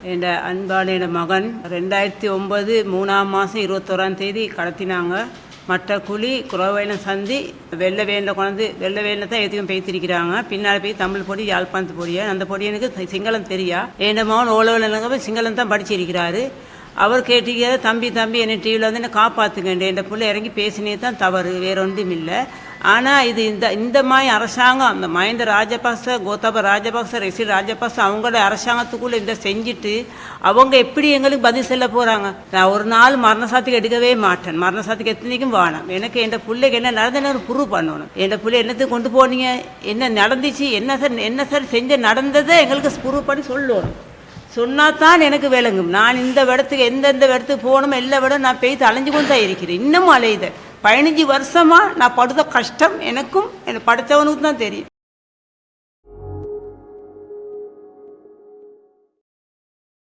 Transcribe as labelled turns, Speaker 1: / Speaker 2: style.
Speaker 1: என் அன்பான மகன் 2009 3ஆம் மாதம் 21ஆம் தேதி கடத்தினாங்க. மற்ற குழி குறவையிலும் சந்தி வெள்ளை வேலில் கொண்டு வெள்ளை வேலில் தான் எதுவும் பேய்த்திருக்கிறாங்க. பின்னால் போய் தமிழ் பொடி யாழ்ப்பாணத்து பொடியா அந்த பொடி எனக்கு சிங்களம் தெரியா. என் மகன் ஓலவில் சிங்களம் தான் படிச்சிருக்கிறாரு. அவர் கேட்டிருக்கிறார், தம்பி என்னை டிவியில் வந்து என்ன காப்பாற்றுங்கண்டு. என் பிள்ளை இறங்கி பேசினே தான் தவறு, வேற ஒன்றும் இல்லை. ஆனால் இது இந்த மாதிரி அரசாங்கம், அந்த மஹிந்த ராஜபக்ச, கோத்தப ராஜபக்ச, ரெசில் ராஜபக்ச அவங்களோட அரசாங்கத்துக்குள்ளே இந்த செஞ்சுட்டு அவங்க எப்படி எங்களுக்கு பதில் சொல்ல போகிறாங்க? நான் ஒரு நாள் மரணசாத்துக்கு எடுக்கவே மாட்டேன். மரணசாத்துக்கு எத்தனைக்கும் வேணாம். எனக்கு என் பிள்ளைக்கு என்ன நடந்ததுன்னு ப்ரூவ் பண்ணணும். என் பிள்ளை என்னத்துக்கு கொண்டு போனீங்க, என்ன நடந்துச்சு, என்ன சார் செஞ்ச நடந்ததை எங்களுக்கு ப்ரூவ் பண்ணி சொல்லணும். சொன்னாதான் எனக்கு விளங்கும். நான் இந்த இடத்துக்கு எந்தெந்த இடத்துக்கு போகணும் எல்லா விடம் நான் போய் அலைஞ்சு கொண்டு தான் இருக்கிறேன். இன்னமும் அலையுத 15 வருஷமாக நான் படுத்த கஷ்டம் எனக்கும் என்னை படித்தவனுக்கு தான் தெரியும்.